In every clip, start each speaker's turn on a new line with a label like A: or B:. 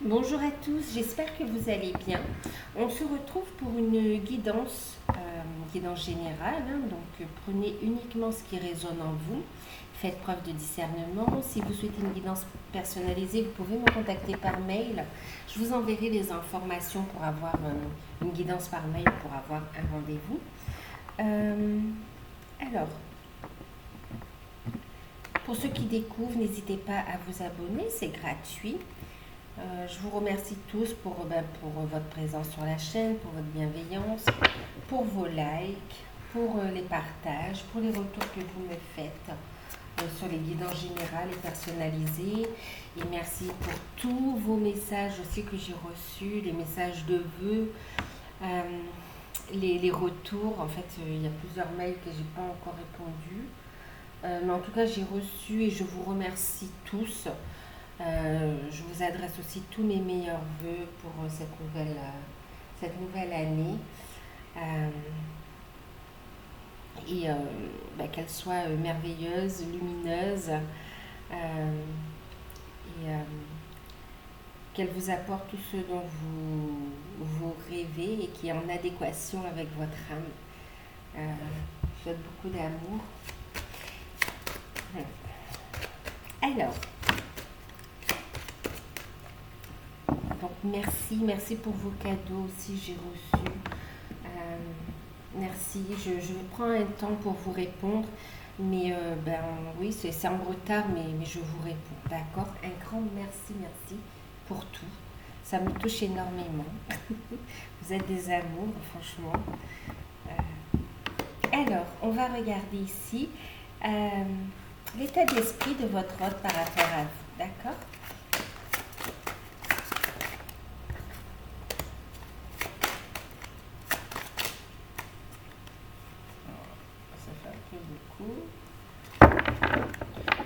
A: Bonjour à tous, j'espère que vous allez bien. On se retrouve pour une guidance générale, hein, donc prenez uniquement ce qui résonne en vous, faites preuve de discernement. Si vous souhaitez une guidance personnalisée, vous pouvez me contacter par mail. Je vous enverrai les informations pour avoir une guidance par mail pour avoir un rendez-vous. Alors, pour ceux qui découvrent, n'hésitez pas à vous abonner, c'est gratuit. Je vous remercie tous pour votre présence sur la chaîne, pour votre bienveillance, pour vos likes, pour les partages, pour les retours que vous me faites sur les guidances générales et personnalisées. Et merci pour tous vos messages aussi que j'ai reçus, les messages de vœux, les retours. En fait, il y a plusieurs mails que je n'ai pas encore répondu. Mais en tout cas, j'ai reçu et je vous remercie tous. Je vous adresse aussi tous mes meilleurs vœux pour cette nouvelle année qu'elle soit merveilleuse, lumineuse qu'elle vous apporte tout ce dont vous rêvez et qui est en adéquation avec votre âme. Je vous souhaite beaucoup d'amour. Alors, donc merci pour vos cadeaux aussi, j'ai reçu. Merci, je prends un temps pour vous répondre, mais oui, c'est en retard, mais je vous réponds, d'accord? Un grand merci pour tout, ça me touche énormément. Vous êtes des amours, franchement. Alors, on va regarder ici l'état d'esprit de votre hôte par rapport à vous, d'accord?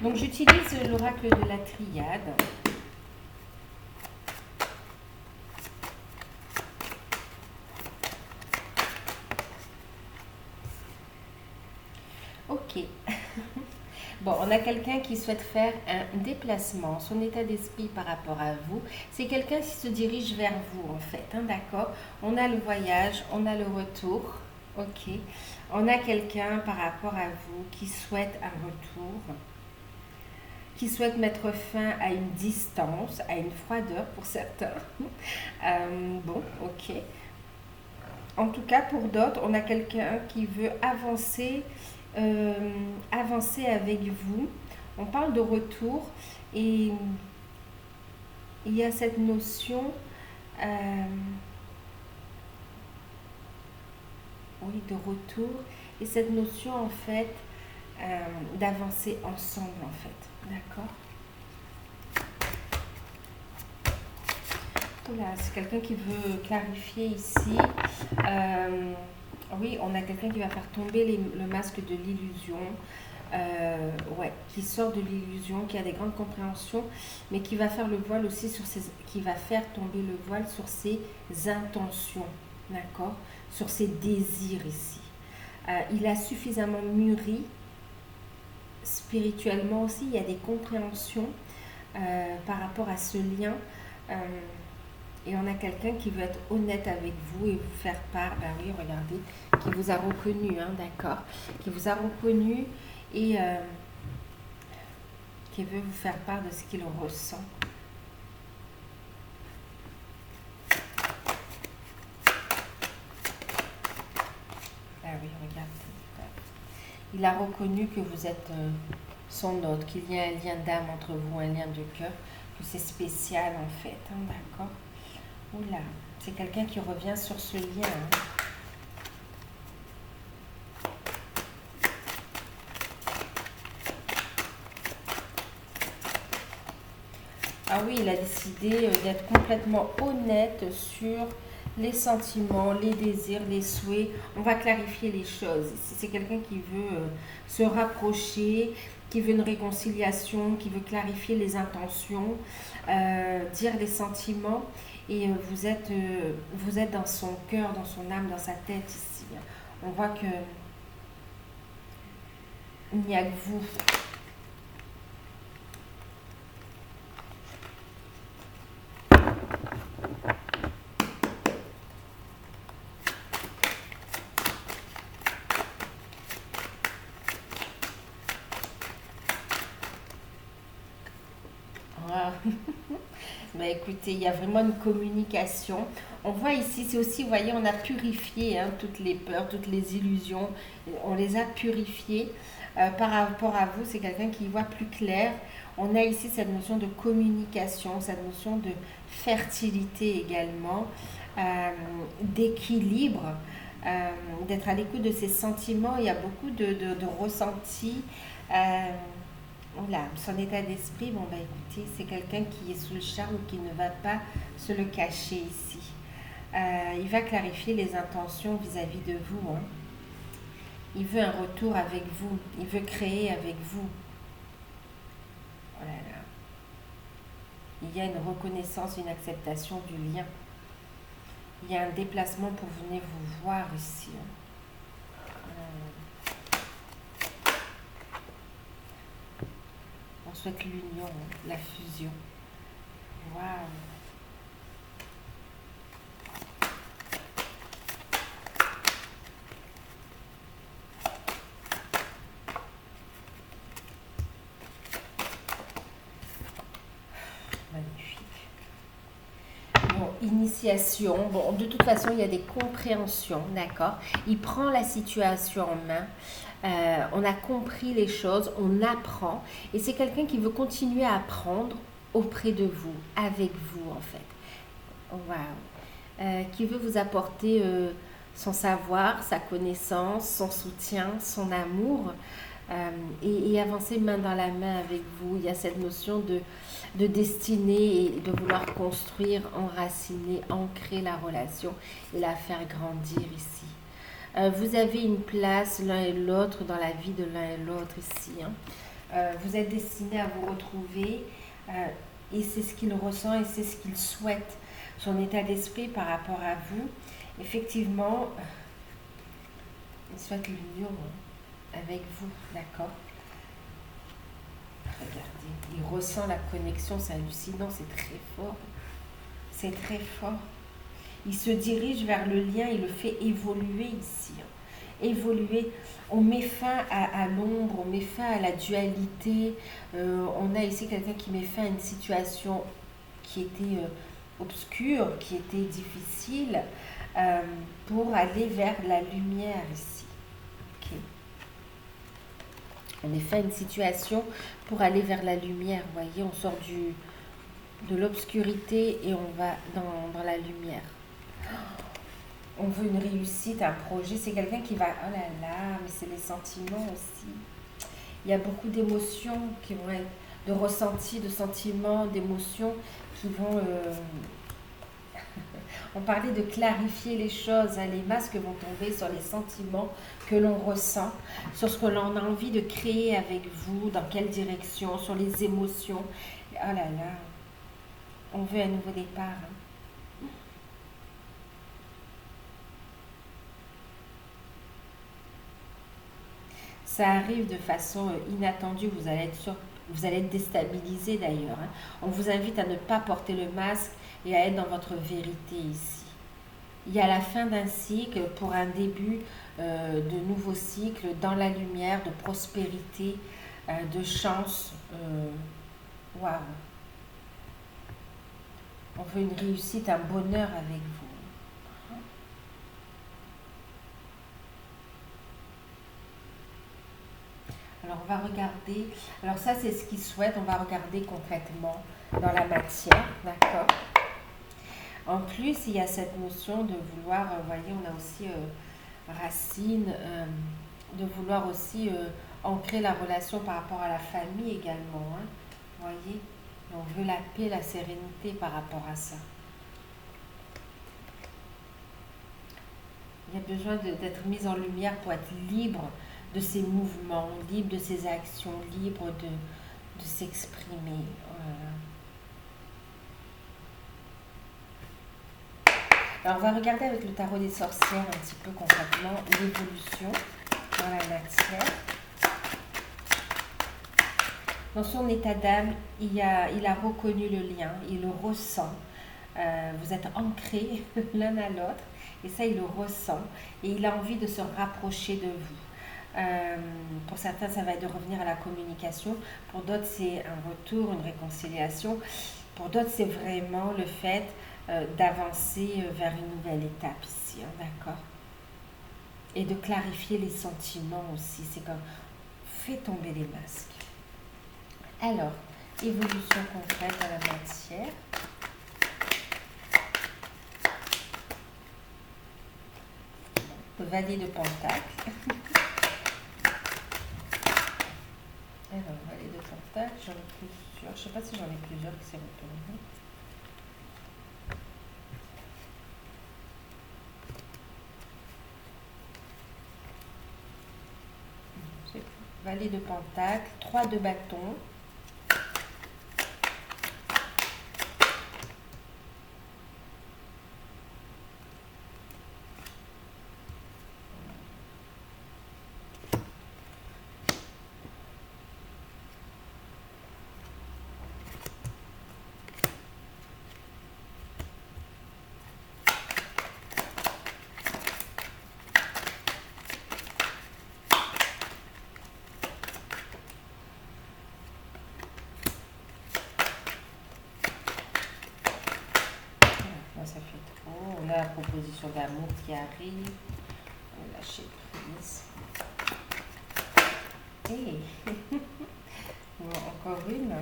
A: Donc j'utilise l'oracle de la triade. Ok. Bon, on a quelqu'un qui souhaite faire un déplacement. Son état d'esprit par rapport à vous, c'est quelqu'un qui se dirige vers vous en fait, hein, d'accord? On a le voyage, on a le retour. Ok. On a quelqu'un par rapport à vous qui souhaite un retour, qui souhaite mettre fin à une distance, à une froideur pour certains. Bon, ok. En tout cas, pour d'autres, on a quelqu'un qui veut avancer avec vous. On parle de retour et il y a cette notion de retour et cette notion en fait d'avancer ensemble en fait, d'accord? Voilà, c'est quelqu'un qui veut clarifier ici. Oui, on a quelqu'un qui va faire tomber le masque de l'illusion, qui sort de l'illusion, qui a des grandes compréhensions, mais qui va faire le voile aussi qui va faire tomber le voile sur ses intentions, d'accord, sur ses désirs ici. Il a suffisamment mûri spirituellement aussi. Il y a des compréhensions par rapport à ce lien. Et on a quelqu'un qui veut être honnête avec vous et vous faire part, ben oui, regardez, qui vous a reconnu, hein, d'accord, qui vous a reconnu et qui veut vous faire part de ce qu'il ressent. Ben oui, regardez. Il a reconnu que vous êtes son hôte, qu'il y a un lien d'âme entre vous, un lien de cœur, que c'est spécial en fait, hein, d'accord. Oula, c'est quelqu'un qui revient sur ce lien. Hein. Ah oui, il a décidé d'être complètement honnête sur les sentiments, les désirs, les souhaits. On va clarifier les choses. C'est quelqu'un qui veut se rapprocher, qui veut une réconciliation, qui veut clarifier les intentions, dire les sentiments. Et vous êtes dans son cœur, dans son âme, dans sa tête ici. On voit que il n'y a que vous. Wow. Bah, écoutez, il y a vraiment une communication. On voit ici, c'est aussi, vous voyez, on a purifié hein, toutes les peurs, toutes les illusions. On les a purifiées. Par rapport à vous, c'est quelqu'un qui y voit plus clair. On a ici cette notion de communication, cette notion de fertilité également, d'équilibre, d'être à l'écoute de ses sentiments. Il y a beaucoup de ressentis. Euh, Voilà, son état d'esprit, bon bah écoutez, c'est quelqu'un qui est sous le charme ou qui ne va pas se le cacher ici. Il va clarifier les intentions vis-à-vis de vous, hein. Il veut un retour avec vous, il veut créer avec vous. Oh là là. Il y a une reconnaissance, une acceptation du lien. Il y a un déplacement pour venir vous voir ici, hein. On souhaite l'union, hein, la fusion. Waouh! Magnifique. Bon, initiation. Bon, de toute façon, il y a des compréhensions, d'accord? Il prend la situation en main. On a compris les choses, on apprend. Et c'est quelqu'un qui veut continuer à apprendre auprès de vous, avec vous, en fait. Waouh! Qui veut vous apporter son savoir, sa connaissance, son soutien, son amour. Et avancer main dans la main avec vous. Il y a cette notion de destinée et de vouloir construire, enraciner, ancrer la relation et la faire grandir ici. Vous avez une place l'un et l'autre dans la vie de l'un et l'autre ici, hein. Vous êtes destinés à vous retrouver et c'est ce qu'il ressent et c'est ce qu'il souhaite. Son état d'esprit par rapport à vous, effectivement, il souhaite l'union, hein, avec vous, d'accord? Regardez, il ressent la connexion, c'est hallucinant, c'est très fort. C'est très fort. Il se dirige vers le lien, il le fait évoluer ici, hein. Évoluer. On met fin à l'ombre, on met fin à la dualité. On a ici quelqu'un qui met fin à une situation qui était obscure, qui était difficile, pour aller vers la lumière ici. Ok. On met fin à une situation pour aller vers la lumière. Vous voyez, on sort de l'obscurité et on va dans la lumière. On veut une réussite, un projet. C'est quelqu'un qui va... Oh là là, mais c'est les sentiments aussi. Il y a beaucoup d'émotions qui vont être... De ressentis, de sentiments, d'émotions qui vont... On parlait de clarifier les choses, hein. Les masques vont tomber sur les sentiments que l'on ressent, sur ce que l'on a envie de créer avec vous, dans quelle direction, sur les émotions. Oh là là, on veut un nouveau départ, hein. Ça arrive de façon inattendue, vous allez être déstabilisé d'ailleurs, hein. On vous invite à ne pas porter le masque et à être dans votre vérité ici. Il y a la fin d'un cycle pour un début de nouveau cycle dans la lumière, de prospérité, de chance. Waouh! On veut une réussite, un bonheur avec vous. Alors on va regarder, alors ça c'est ce qu'il souhaite, on va regarder concrètement dans la matière, d'accord? En plus, il y a cette notion de vouloir, vous voyez, on a aussi racine, de vouloir aussi ancrer la relation par rapport à la famille également, hein, vous voyez? On veut la paix, la sérénité par rapport à ça. Il y a besoin d'être mis en lumière pour être libre de ses mouvements, libre de ses actions, libre de s'exprimer. Alors on va regarder avec le tarot des sorcières un petit peu concrètement l'évolution dans la matière. Dans son état d'âme, il a reconnu le lien, il le ressent. Vous êtes ancrés l'un à l'autre et ça il le ressent et il a envie de se rapprocher de vous. Pour certains, ça va être de revenir à la communication. Pour d'autres, c'est un retour, une réconciliation. Pour d'autres, c'est vraiment le fait d'avancer vers une nouvelle étape ici, hein, d'accord? Et de clarifier les sentiments aussi. C'est comme, fais tomber les masques. Alors, évolution concrète à la matière. Le valet de Pentacle. Alors, valet de Pentacle, j'en ai plusieurs. Je ne sais pas si j'en ai plusieurs qui s'est retourné. Valet de Pentacle, 3 de bâton. Ça fait trop. On a la proposition d'amour qui arrive. On va lâcher prise. Hey. Bon, encore une.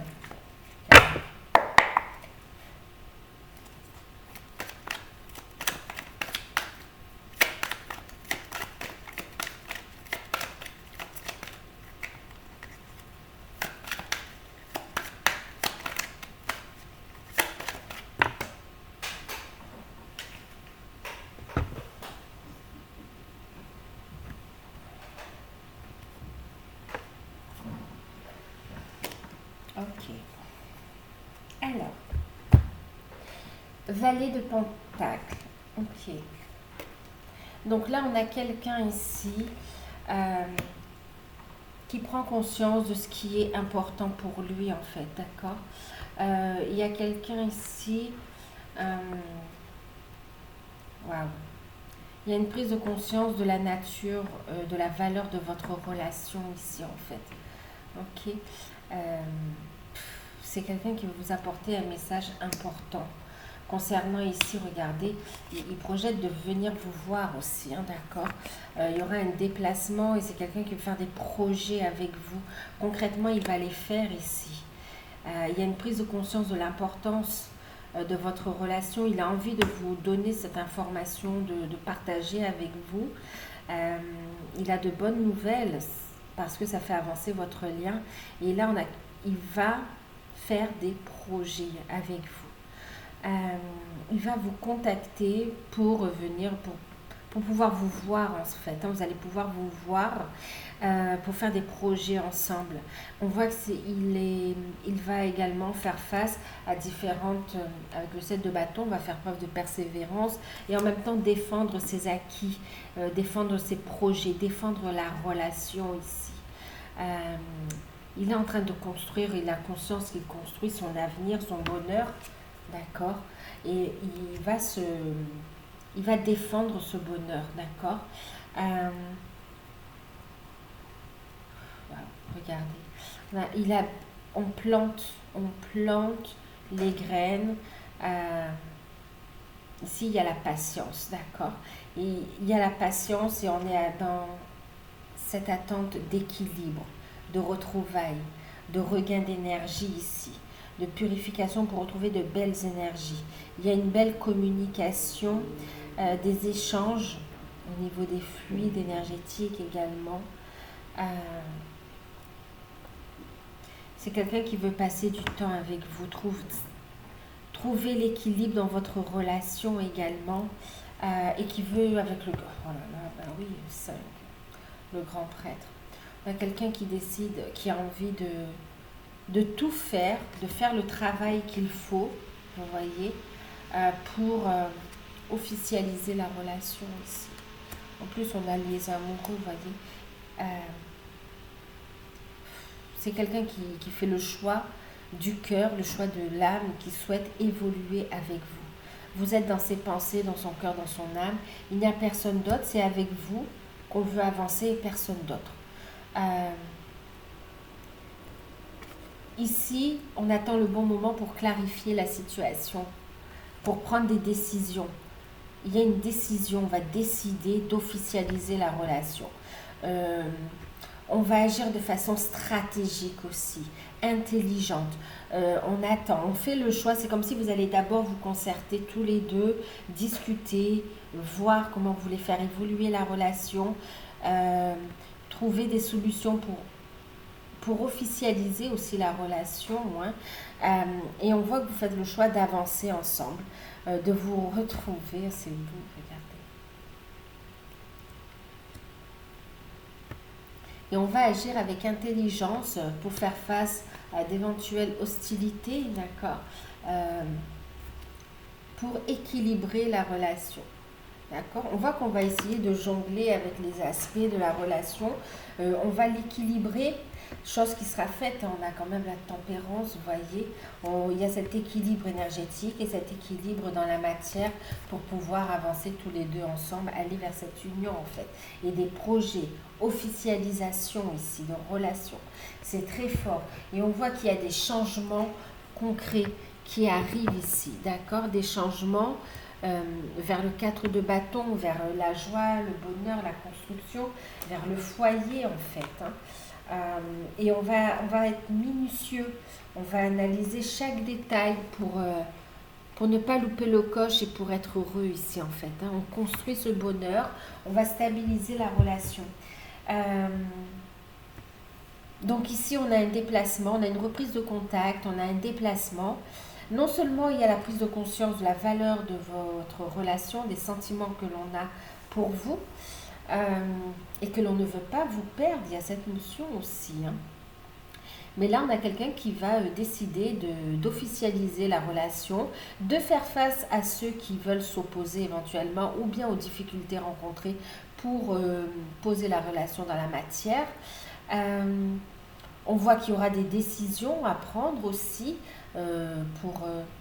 A: Ok. Alors, valet de Pentacle. Ok. Donc là, on a quelqu'un ici qui prend conscience de ce qui est important pour lui, en fait. D'accord? Il y a quelqu'un ici. Waouh. Il y a une prise de conscience de la nature, de la valeur de votre relation ici, en fait. Ok. C'est quelqu'un qui veut vous apporter un message important. Concernant ici, regardez, il projette de venir vous voir aussi, hein, d'accord? Il y aura un déplacement et c'est quelqu'un qui veut faire des projets avec vous. Concrètement, il va les faire ici. Il y a une prise de conscience de l'importance de votre relation. Il a envie de vous donner cette information, de partager avec vous. Il a de bonnes nouvelles parce que ça fait avancer votre lien. Et là, il va faire des projets avec vous. Il va vous contacter pour venir, pour pouvoir vous voir en fait. Hein. Vous allez pouvoir vous voir pour faire des projets ensemble. On voit il va également faire face à différentes, avec le 7 de bâton, on va faire preuve de persévérance et en même temps défendre ses acquis, défendre ses projets, défendre la relation ici. Il est en train de construire, il a conscience qu'il construit son avenir, son bonheur, d'accord? Et il va défendre ce bonheur, d'accord? Regardez, on plante les graines. Ici, il y a la patience, d'accord? Et il y a la patience et on est dans cette attente d'équilibre, de retrouvailles, de regain d'énergie ici, de purification pour retrouver de belles énergies. Il y a une belle communication, des échanges au niveau des fluides énergétiques également. C'est quelqu'un qui veut passer du temps avec vous, trouver l'équilibre dans votre relation également, et qui veut avec le... Oh là là, ben oui, 5, le grand prêtre. On a quelqu'un qui décide, qui a envie de tout faire, de faire le travail qu'il faut, vous voyez, pour officialiser la relation ici. En plus, on a les amoureux, vous voyez. C'est quelqu'un qui fait le choix du cœur, le choix de l'âme, qui souhaite évoluer avec vous. Vous êtes dans ses pensées, dans son cœur, dans son âme. Il n'y a personne d'autre, c'est avec vous qu'on veut avancer et personne d'autre. Euh, Ici, on attend le bon moment pour clarifier la situation, pour prendre des décisions. Il y a une décision, on va décider d'officialiser la relation. Euh, on va agir de façon stratégique aussi, intelligente. On attend, on fait le choix. C'est comme si vous allez d'abord vous concerter tous les deux, discuter, voir comment vous voulez faire évoluer la relation, euh, trouver des solutions pour officialiser aussi la relation. Hein. Et on voit que vous faites le choix d'avancer ensemble, de vous retrouver. C'est beau, regardez. Et on va agir avec intelligence pour faire face à d'éventuelles hostilités, d'accord, pour équilibrer la relation. D'accord. On voit qu'on va essayer de jongler avec les aspects de la relation. On va l'équilibrer, chose qui sera faite. On a quand même la tempérance, vous voyez. Il y a cet équilibre énergétique et cet équilibre dans la matière pour pouvoir avancer tous les deux ensemble, aller vers cette union en fait. Et des projets, officialisation ici, de relations. C'est très fort. Et on voit qu'il y a des changements concrets qui arrivent ici. D'accord. Des changements vers le 4 de bâton, vers la joie, le bonheur, la construction, vers le foyer en fait. Hein. Et on va être minutieux, on va analyser chaque détail pour ne pas louper le coche et pour être heureux ici en fait. Hein. On construit ce bonheur, on va stabiliser la relation. Donc ici on a un déplacement, on a une reprise de contact, on a un déplacement. Non seulement il y a la prise de conscience de la valeur de votre relation, des sentiments que l'on a pour vous et que l'on ne veut pas vous perdre, il y a cette notion aussi. Hein. Mais là, on a quelqu'un qui va décider d'officialiser la relation, de faire face à ceux qui veulent s'opposer éventuellement ou bien aux difficultés rencontrées pour poser la relation dans la matière. On voit qu'il y aura des décisions à prendre aussi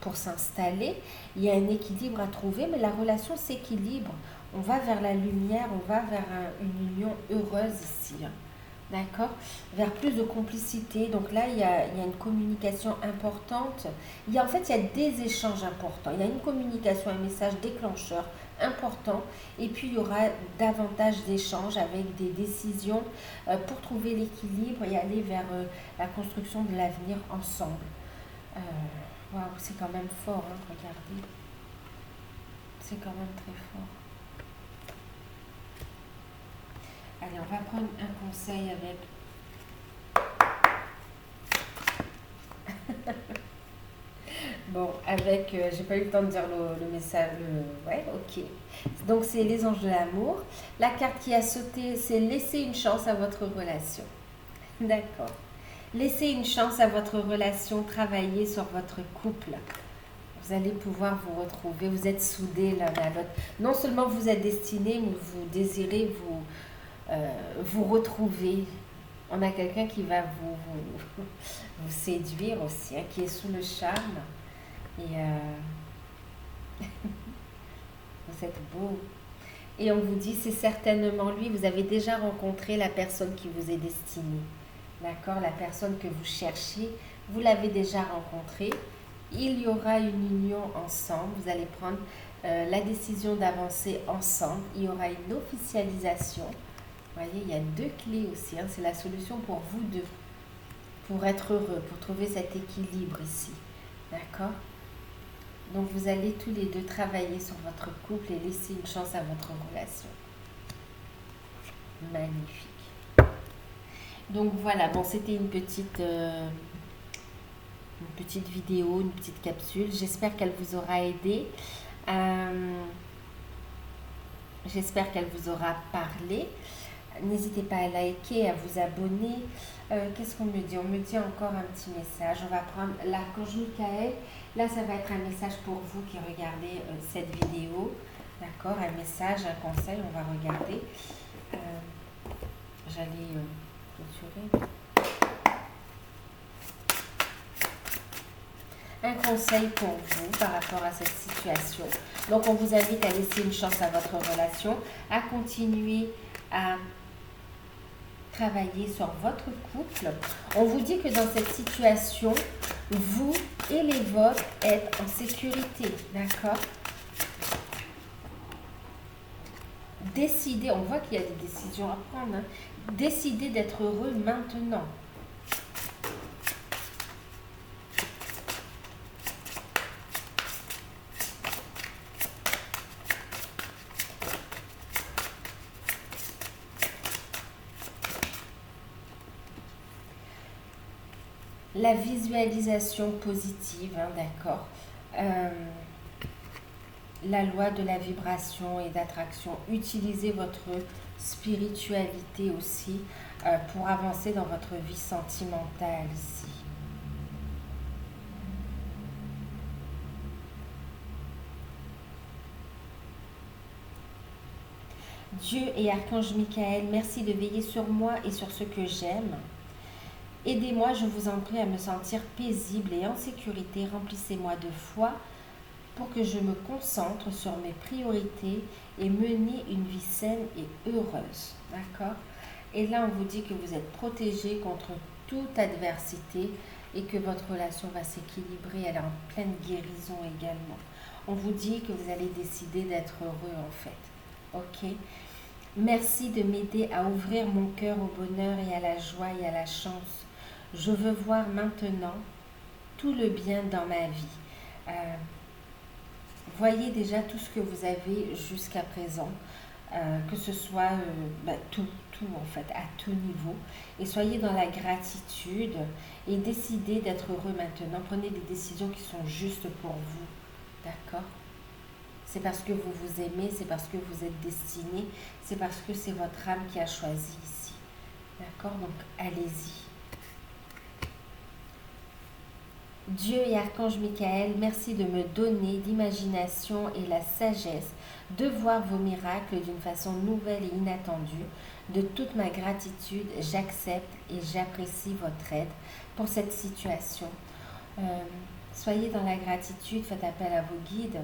A: pour s'installer. Il y a un équilibre à trouver, mais la relation s'équilibre. On va vers la lumière, on va vers une union heureuse ici. Hein. D'accord. Vers plus de complicité. Donc là, il y a une communication importante. En fait, il y a des échanges importants. Il y a une communication, un message déclencheur important. Et puis, il y aura davantage d'échanges avec des décisions pour trouver l'équilibre et aller vers la construction de l'avenir ensemble. Waouh, c'est quand même fort, hein, regardez. C'est quand même très fort. Allez, on va prendre un conseil avec... Bon, avec... j'ai pas eu le temps de dire le message. Ouais, ok. Donc, c'est les anges de l'amour. La carte qui a sauté, c'est laisser une chance à votre relation. D'accord. Laissez une chance à votre relation, travailler sur votre couple. Vous allez pouvoir vous retrouver, vous êtes soudés l'un à l'autre. Non seulement vous êtes destinés, mais vous désirez vous retrouver. On a quelqu'un qui va vous séduire aussi, hein, qui est sous le charme. Et vous êtes beau. Et on vous dit, c'est certainement lui, vous avez déjà rencontré la personne qui vous est destinée. D'accord, la personne que vous cherchez, vous l'avez déjà rencontrée. Il y aura une union ensemble. Vous allez prendre la décision d'avancer ensemble. Il y aura une officialisation. Vous voyez, il y a deux clés aussi. Hein. C'est la solution pour vous deux, pour être heureux, pour trouver cet équilibre ici. D'accord? Donc, vous allez tous les deux travailler sur votre couple et laisser une chance à votre relation. Magnifique. Donc voilà, bon, c'était une petite vidéo, une petite capsule. J'espère qu'elle vous aura aidé. J'espère qu'elle vous aura parlé. N'hésitez pas à liker, à vous abonner. Qu'est-ce qu'on me dit? On me dit encore un petit message. On va prendre l'archange Michael. Là, ça va être un message pour vous qui regardez cette vidéo. D'accord? Un message, un conseil. On va regarder. J'allais... un conseil pour vous par rapport à cette situation. Donc, on vous invite à laisser une chance à votre relation, à continuer à travailler sur votre couple. On vous dit que dans cette situation, vous et les vôtres êtes en sécurité, d'accord? Décidez, on voit qu'il y a des décisions à prendre, hein. Décidez d'être heureux maintenant. La visualisation positive, hein, d'accord. La loi de la vibration et d'attraction. Utilisez votre spiritualité aussi pour avancer dans votre vie sentimentale ici. Dieu et Archange Michael, merci de veiller sur moi et sur ce que j'aime. Aidez-moi, je vous en prie, à me sentir paisible et en sécurité. Remplissez-moi de foi pour que je me concentre sur mes priorités et mener une vie saine et heureuse. D'accord? Et là, on vous dit que vous êtes protégé contre toute adversité et que votre relation va s'équilibrer. Elle est en pleine guérison également. On vous dit que vous allez décider d'être heureux en fait. Ok? Merci de m'aider à ouvrir mon cœur au bonheur et à la joie et à la chance. Je veux voir maintenant tout le bien dans ma vie. Voyez déjà tout ce que vous avez jusqu'à présent, que ce soit tout en fait, à tout niveau. Et soyez dans la gratitude et décidez d'être heureux maintenant. Prenez des décisions qui sont justes pour vous. D'accord? C'est parce que vous vous aimez, c'est parce que vous êtes destiné, c'est parce que c'est votre âme qui a choisi ici. D'accord? Donc, allez-y. Dieu et Archange Michael, merci de me donner l'imagination et la sagesse de voir vos miracles d'une façon nouvelle et inattendue. De toute ma gratitude, j'accepte et j'apprécie votre aide pour cette situation. Soyez dans la gratitude, faites appel à vos guides.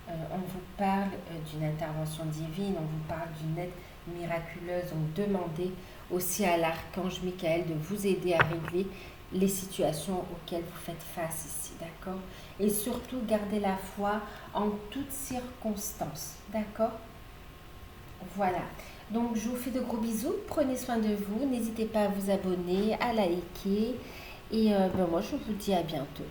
A: On vous parle d'une intervention divine, on vous parle d'une aide miraculeuse. Donc demandez aussi à l'Archange Michael de vous aider à régler les situations auxquelles vous faites face ici, d'accord? Et surtout, gardez la foi en toutes circonstances, d'accord? Voilà. Donc, je vous fais de gros bisous. Prenez soin de vous. N'hésitez pas à vous abonner, à liker. Et moi, je vous dis à bientôt.